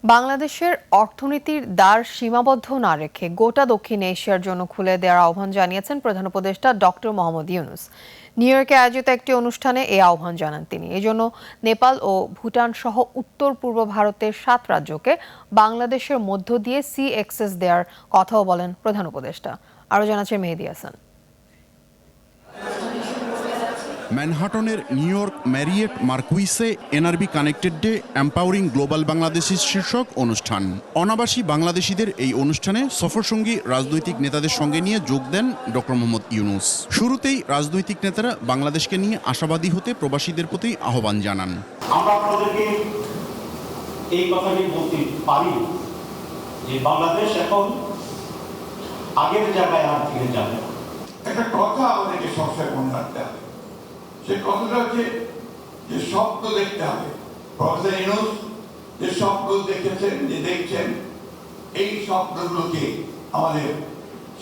বাংলাদেশের অর্থনীতির দ্বার সীমাবদ্ধ না রেখে গোটা দক্ষিণ এশিয়ার জন্য খুলে দেওয়ার আহ্বান জানিয়েছেন প্রধান উপদেষ্টা ডক্টর মোহাম্মদ ইউনূস। নিউ ইয়র্কে আয়োজিত একটি অনুষ্ঠানে এই আহ্বান জানান তিনি। এজন্য নেপাল ও ভুটান সহ উত্তর পূর্ব ভারতের 7 রাজ্যকে বাংলাদেশের মধ্য দিয়ে সি অ্যাক্সেস দেওয়ার কথাও বলেন প্রধান উপদেষ্টা। আরও জানাচ্ছেন মেহেদী হাসান। ম্যানহাটনের নিউ ইয়র্ক ম্যারিয়েট মার্কুইসে NRB connected day empowering global Bangladeshi শীর্ষক অনুষ্ঠান। অনাবাসী বাংলাদেশিদের এই অনুষ্ঠানে সফরসঙ্গী রাজনৈতিক নেতাদের সঙ্গে নিয়ে যোগ দেন ডক্টর মোহাম্মদ ইউনূস। শুরুতেই রাজনৈতিক নেতারা বাংলাদেশকে নিয়ে আশাবাদী হতে প্রবাসীদের প্রতি আহ্বান জানান। আমরা আপনাদেরকে এই কথাটি বলতে পারি যে বাংলাদেশ এখন আগের জায়গায় আর ফিরে যাবে। একটা কথা আমাদেরকে সবসময় মনে রাখতে হবে, সেই কথাটা হচ্ছে যে স্বপ্ন দেখতে হবে। প্রফেসর ইউনূস যে স্বপ্ন দেখেছেন, যে দেখছেন, এই স্বপ্নগুলোকে আমাদের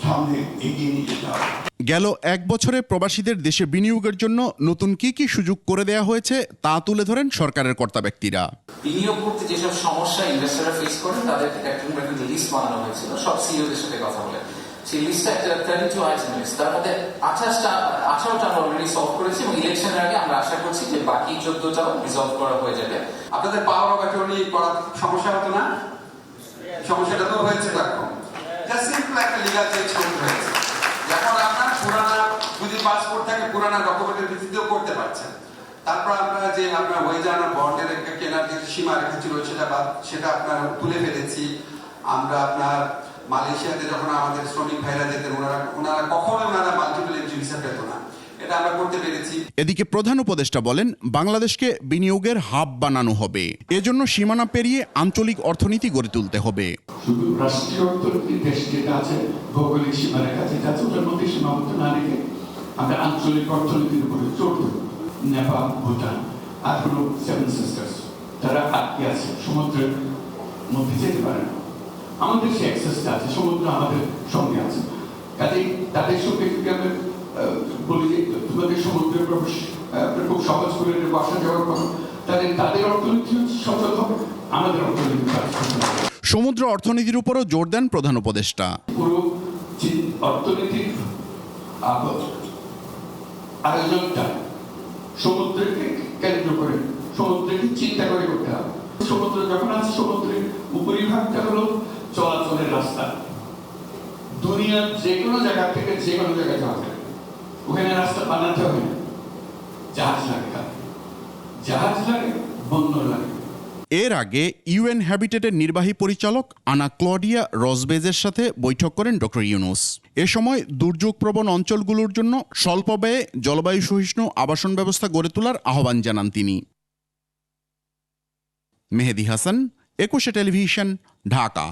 সামনে এগিয়ে নিয়ে যেতে হবে। গেল এক বছরে প্রবাসীদের দেশে বিনিয়োগের জন্য নতুন কি কি সুযোগ করে দেওয়া হয়েছে তা তুলে ধরেন সরকারের কর্তা ব্যক্তিরা। বিনিয়োগ করতে যেসব সমস্যা ইনভেস্টররা ফেস করেন তাদেরকে একটা লিস্ট বানানো হয়েছিল সব সিইওদের সাথে কথা বলে। সেই লিস্টটা একটা 32 আইটেম লিস্ট, তার মধ্যে 18টা আমরা অলরেডি সলভ করেছি এবং ইলেকশনের আগে আমরা আশা করছি যে বাকি 14টাও রিজলভ করা হয়ে যাবে। আপনাদের পাওয়ার অফ অ্যাটর্নি করার সমস্যা হতো না, সমস্যাটা তো হয়েছে। এখন জাস্ট সিম্পল একটা লিগাল চেঞ্জ করতে হয়েছে। যখন আপনার পুরানা যদি পাসপোর্ট থাকে পুরানা ডকুমেন্টের ভিত্তিতেও করতে পারছেন। তারপর আপনারা যে আপনার ওয়েজ আনার বন্ডের একটা কেনার যে সীমা রেখেছিল সেটা আপনার তুলে ফেলেছি আমরা। আপনার মালয়েশিয়াতে যখন আমাদের শ্রমিক ভাইরা যেতেন ওনারা কখনোই মাল্টিপল এন্ট্রি ভিসা পেত না, এটা আমরা করতে পেরেছি। এদিকে প্রধান উপদেষ্টা বলেন বাংলাদেশকে বিনিয়োগের হাব বানানো হবে, এজন্য সীমানা পেরিয়ে আঞ্চলিক অর্থনীতি গড়ে তুলতে হবে। শুধু রাষ্ট্রীয় অর্থনীতি দেশ যেটা আছে ভৌগোলিক সীমারেখা যেটা আছে ওটার মধ্যে সীমাবদ্ধ না রেখে আমরা আঞ্চলিক অর্থনীতির উপরে জোর দেব। নেপাল, ভুটান আর হলো 7 সিস্টার্স যারা আটকে আছে, সমুদ্রের মধ্যে যেতে পারে না, আমাদের সে অ্যাক্সেসটা আছে, সমুদ্র আমাদের সঙ্গে আছে। কাজেই তাদের সঙ্গে যদি আমরা বলি যে তোমাদের সমুদ্রের প্রবেশ খুব সহজ করে আসা যাওয়ার কথা, তাহলে তাদের অর্থনীতি সচল হবে, আমাদের অর্থনীতি সমুদ্র অর্থনীতির উপরও জোর দেন প্রধান উপদেষ্টা। পুরো অর্থনীতির আয়োজনটা সমুদ্রকে কেন্দ্র করে, সমুদ্রকে চিন্তা করে করতে হবে। সমুদ্র যখন আছে, সমুদ্রের উপরিভাগটা হলো চলাচলের রাস্তা। দুনিয়ার যে কোনো জায়গা থেকে যে কোনো জায়গায় যাওয়া যায়, ওখানে রাস্তা বানাতে হবে না, জাহাজ লাগে, জাহাজ লাগে, বন্দর লাগে। এর আগে ইউএন হ্যাবিটেটের নির্বাহী পরিচালক আনা ক্লডিয়া রসবেজের সাথে বৈঠক করেন ডক্টর ইউনূস। এ সময় দুর্যোগপ্রবণ অঞ্চলগুলোর জন্য স্বল্প ব্যয়ে জলবায়ু সহিষ্ণু আবাসন ব্যবস্থা গড়ে তোলার আহ্বান জানান তিনি। মেহেদী হাসান, 21 টেলিভিশন, ঢাকা।